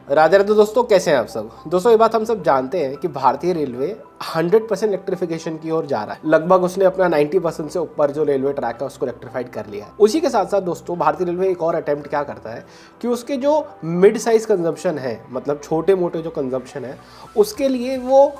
राधे राधे दोस्तों, कैसे हैं आप सब। दोस्तों ये बात हम सब जानते हैं कि भारतीय रेलवे 100% इलेक्ट्रिफिकेशन की ओर जा रहा है। लगभग उसने अपना 90% से ऊपर जो रेलवे ट्रैक है उसको इलेक्ट्रीफाइड कर लिया है। उसी के साथ साथ दोस्तों भारतीय रेलवे एक और अटेम्प्ट क्या करता है कि उसके जो मिड साइज कंजम्पशन है, मतलब छोटे मोटे जो कंजम्पशन है, उसके लिए वो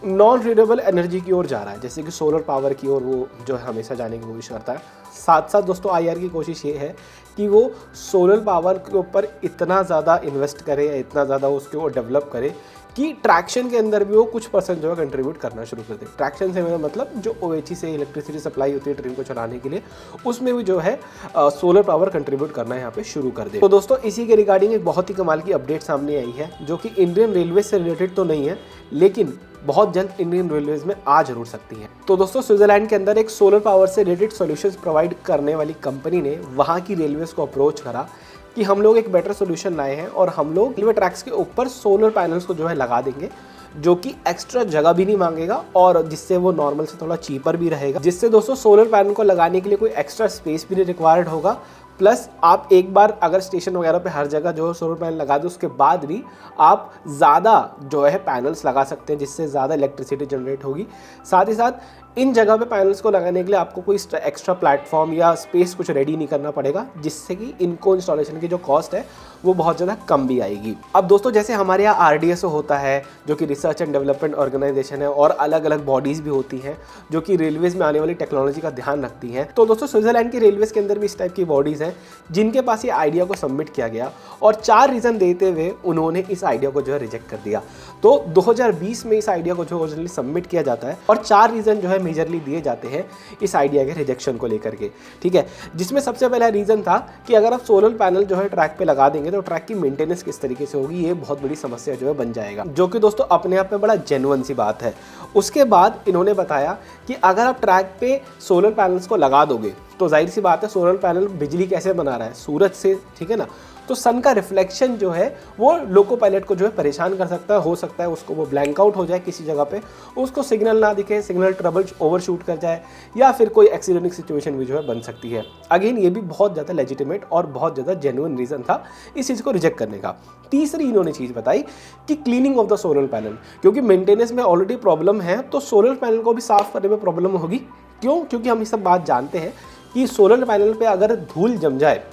नॉन रिन्यूएबल एनर्जी की ओर जा रहा है, जैसे कि सोलर पावर की ओर वो जो है हमेशा जाने की कोशिश करता है। साथ साथ दोस्तों आईआर की कोशिश ये है कि वो सोलर पावर के ऊपर इतना ज़्यादा इन्वेस्ट करे या इतना ज़्यादा उसके वो डेवलप करे कि ट्रैक्शन के अंदर भी वो कुछ परसेंट जो है कंट्रीब्यूट करना शुरू कर दे। ट्रैक्शन से मेरा मतलब जो ओएचई से इलेक्ट्रिसिटी सप्लाई होती है ट्रेन को चलाने के लिए, उसमें भी जो है सोलर पावर कंट्रीब्यूट करना यहाँ पे शुरू कर दे। तो दोस्तों इसी के रिगार्डिंग एक बहुत ही कमाल की अपडेट सामने आई है, जो कि इंडियन रेलवे से रिलेटेड तो नहीं है, लेकिन बहुत जल्द इंडियन रेलवेज में आ जरूर सकती है। तो दोस्तों स्विट्जरलैंड के अंदर एक सोलर पावर से रिलेटेड सॉल्यूशंस प्रोवाइड करने वाली कंपनी ने वहाँ की रेलवेज को अप्रोच करा कि हम लोग एक बेटर सोल्यूशन लाए हैं और हम लोग रेलवे ट्रैक्स के ऊपर सोलर पैनल्स को जो है लगा देंगे, जो कि एक्स्ट्रा जगह भी नहीं मांगेगा और जिससे वो नॉर्मल से थोड़ा चीपर भी रहेगा। जिससे दोस्तों सोलर पैनल को लगाने के लिए कोई एक्स्ट्रा स्पेस भी नहीं रिक्वायर्ड होगा। प्लस आप एक बार अगर स्टेशन वगैरह पे हर जगह जो है सोलर पैनल लगा दो, उसके बाद भी आप ज़्यादा जो है पैनल्स लगा सकते हैं, जिससे ज़्यादा इलेक्ट्रिसिटी जनरेट होगी। साथ ही साथ इन जगह पे पैनल्स को लगाने के लिए आपको कोई एक्स्ट्रा प्लेटफॉर्म या स्पेस कुछ रेडी नहीं करना पड़ेगा, जिससे कि इनको इंस्टॉलेशन की जो कॉस्ट है वो बहुत ज़्यादा कम भी आएगी। अब दोस्तों जैसे हमारे यहाँ आरडीएसओ होता है, जो कि रिसर्च एंड डेवलपमेंट ऑर्गेनाइजेशन है, और अलग अलग बॉडीज़ भी होती हैं जो कि रेलवेज़ में आने वाली टेक्नोलॉजी का ध्यान रखती हैं। तो दोस्तों स्विट्जरलैंड की रेलवेज़ के अंदर भी इस टाइप की बॉडीज़ हैं जिनके पास ये आइडिया को सबमिट किया गया, और 4 रीज़न देते हुए उन्होंने इस आइडिया को जो है रिजेक्ट कर दिया। तो 2020 में इस आइडिया को जो ओरिजिनली सबमिट किया जाता है, और 4 रीज़न जो है मेजरली दिए जाते हैं इस आइडिया के रिजेक्शन को लेकर के, ठीक है। जिसमें सबसे पहला रीज़न था कि अगर आप सोलर पैनल जो है ट्रैक पे लगा देंगे तो ट्रैक की मेंटेनेंस किस तरीके से होगी, ये बहुत बड़ी समस्या जो है बन जाएगा, जो कि दोस्तों अपने आप में बड़ा जेन्युइन सी बात है। उसके बाद इन्होंने बताया कि अगर आप ट्रैक पे सोलर पैनल्स को लगा दोगे तो जाहिर सी बात है सोलर पैनल बिजली कैसे बना रहा है, सूरज से, ठीक है ना। तो सन का रिफ्लेक्शन जो है वो लोको पायलट को जो है परेशान कर सकता है, हो सकता है उसको वो ब्लैंक आउट हो जाए किसी जगह पे, उसको सिग्नल ना दिखे, सिग्नल ट्रबल ओवरशूट कर जाए, या फिर कोई एक्सीडेंटिंग सिचुएशन भी जो है बन सकती है। अगेन ये भी बहुत ज़्यादा लेजिटिमेट और बहुत ज़्यादा जेन्युइन रीज़न था इस चीज़ को रिजेक्ट करने का। तीसरी इन्होंने चीज़ बताई कि cleaning of the solar panel, क्योंकि मेंटेनेंस में ऑलरेडी प्रॉब्लम है तो सोलर पैनल को भी साफ करने में प्रॉब्लम होगी। क्यों? क्योंकि हम ये सब बात जानते हैं कि सोलर पैनल पे अगर धूल जम जाए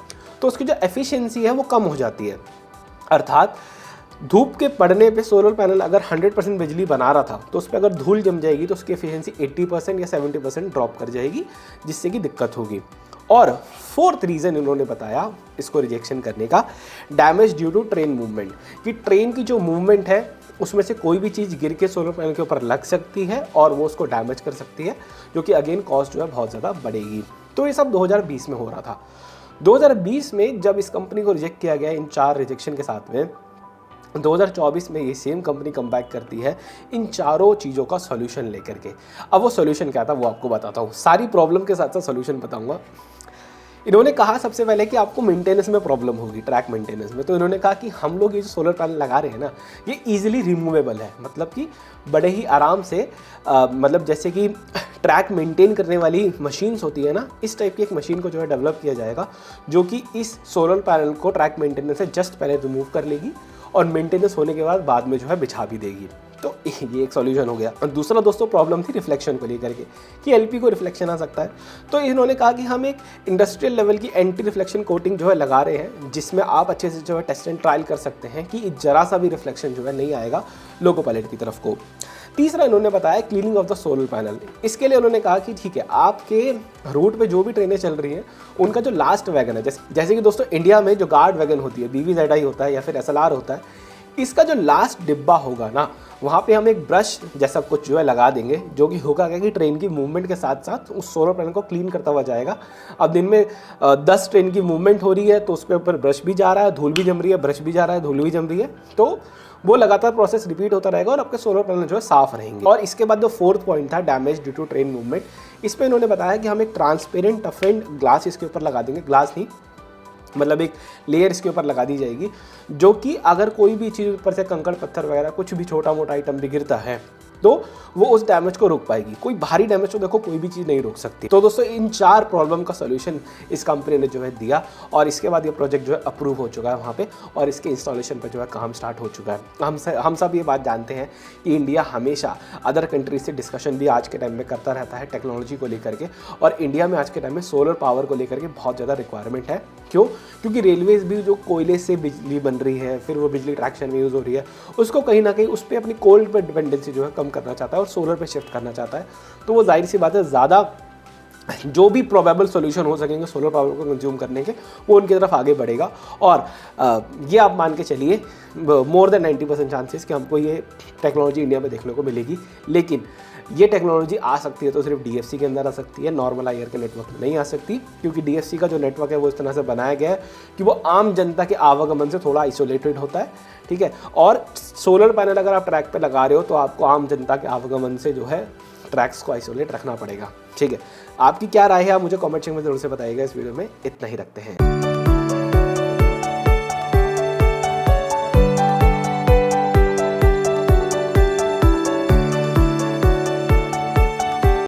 तो उसकी जो एफिशिएंसी है वो कम हो जाती है। अर्थात धूप के पड़ने पे सोलर पैनल अगर 100% बिजली बना रहा था तो उस पर अगर धूल जम जाएगी तो उसकी एफिशिएंसी 80% या 70% ड्रॉप कर जाएगी, जिससे कि दिक्कत होगी। और 4th रीज़न इन्होंने बताया इसको रिजेक्शन करने का, damage due to train movement, कि ट्रेन की जो मूवमेंट है उसमें से कोई भी चीज़ गिर के सोलर पैनल के ऊपर लग सकती है और वो उसको डैमेज कर सकती है, जो कि अगेन कॉस्ट जो है बहुत ज़्यादा बढ़ेगी। तो ये सब 2020 में हो रहा था। 2020 में जब इस कंपनी को रिजेक्ट किया गया इन 4 रिजेक्शन के साथ में, 2024 में ये सेम कंपनी कम बैक करती है इन चारों चीज़ों का सॉल्यूशन लेकर के। अब वो सॉल्यूशन क्या था वो आपको बताता हूँ, सारी प्रॉब्लम के साथ साथ सॉल्यूशन बताऊँगा। इन्होंने कहा सबसे पहले कि आपको मेंटेनेंस में प्रॉब्लम होगी, ट्रैक मेंटेनेंस में। तो इन्होंने कहा कि हम लोग ये जो सोलर पैनल लगा रहे हैं ना, ये ईजिली रिमूवेबल है, मतलब कि बड़े ही आराम से मतलब जैसे कि ट्रैक मेंटेन करने वाली मशीन्स होती है ना, इस टाइप की एक मशीन को जो है डेवलप किया जाएगा, जो कि इस सोलर पैनल को ट्रैक मेंटेनेंस से जस्ट पहले रिमूव कर लेगी और मेंटेनेंस होने के बाद में जो है बिछा भी देगी। तो ये एक सॉल्यूशन हो गया। और दूसरा दोस्तों प्रॉब्लम थी रिफ्लेक्शन को लेकर के, कि एलपी को रिफ्लेक्शन आ सकता है। तो इन्होंने कहा कि हम एक इंडस्ट्रियल लेवल की एंटी रिफ्लेक्शन कोटिंग जो है लगा रहे हैं, जिसमें आप अच्छे से जो है टेस्ट एंड ट्रायल कर सकते हैं कि जरा सा भी रिफ्लेक्शन जो है नहीं आएगा लोको पायलट की तरफ को। तीसरा इन्होंने बताया cleaning of the solar panel. इसके लिए उन्होंने कहा कि ठीक है, आपके रूट पे जो भी ट्रेनें चल रही हैं उनका जो लास्ट वैगन है, जैसे कि दोस्तों इंडिया में जो गार्ड वैगन होती है, BVZI होता है या फिर SLR होता है, इसका जो लास्ट डिब्बा होगा ना, वहाँ पे हम एक ब्रश जैसा कुछ जो है लगा देंगे, जो कि होगा क्या कि ट्रेन की मूवमेंट के साथ साथ उस सोलर पैनल को क्लीन करता हुआ जाएगा। अब दिन में 10 ट्रेन की मूवमेंट हो रही है तो उसके ऊपर ब्रश भी जा रहा है, धूल भी जम रही है, ब्रश भी जा रहा है, धूल भी जम रही है, तो वो लगातार प्रोसेस रिपीट होता रहेगा और आपके सोलर पैनल जो है साफ रहेंगे। और इसके बाद जो 4th पॉइंट था damage due to train movement, इस पर इन्होंने बताया कि हम एक ट्रांसपेरेंट टफेंड ग्लास इसके ऊपर लगा देंगे, ग्लास नहीं मतलब एक लेयर इसके ऊपर लगा दी जाएगी, जो कि अगर कोई भी चीज़ ऊपर से कंकड़ पत्थर वगैरह कुछ भी छोटा मोटा आइटम भी गिरता है तो वो उस डैमेज को रोक पाएगी। कोई भारी डैमेज तो देखो कोई भी चीज़ नहीं रोक सकती। तो दोस्तों इन 4 प्रॉब्लम का सोल्यूशन इस कंपनी ने जो है दिया और इसके बाद ये प्रोजेक्ट जो है अप्रूव हो चुका है वहाँ पे और इसके इंस्टॉलेशन पर जो है काम स्टार्ट हो चुका है। हम सब ये बात जानते हैं कि इंडिया हमेशा अदर कंट्रीज से डिस्कशन भी आज के टाइम में करता रहता है टेक्नोलॉजी को लेकर के, और इंडिया में आज के टाइम में सोलर पावर को लेकर के बहुत ज़्यादा रिक्वायरमेंट है। क्यों? क्योंकि रेलवेज भी जो कोयले से बिजली बन रही है, फिर वो बिजली ट्रैक्शन में यूज़ हो रही है, उसको कहीं ना कहीं उस पर अपनी कोल पर डिपेंडेंसी जो है कम करना चाहता है और सोलर पे शिफ्ट करना चाहता है। तो वो जाहिर सी बात है ज़्यादा जो भी प्रोबेबल सॉल्यूशन हो सकेंगे सोलर पावर को कंज्यूम करने के, वो उनकी तरफ आगे बढ़ेगा। और ये आप मान के चलिए मोर देन 90% चांसेस कि हमको ये टेक्नोलॉजी इंडिया में देखने को मिलेगी। लेकिन ये टेक्नोलॉजी आ सकती है तो सिर्फ DFC के अंदर आ सकती है, नॉर्मल IR के नेटवर्क में नहीं आ सकती, क्योंकि DFC का जो नेटवर्क है वो इस तरह से बनाया गया है कि वो आम जनता के आवागमन से थोड़ा आइसोलेटेड होता है, ठीक है। और सोलर पैनल अगर आप ट्रैक पे लगा रहे हो तो आपको आम जनता के आवागमन से जो है ट्रैक्स को आइसोलेट रखना पड़ेगा, ठीक है। आपकी क्या राय है आप मुझे कमेंट सेक्शन में जरूर से बताइएगा। इस वीडियो में इतना ही रखते हैं।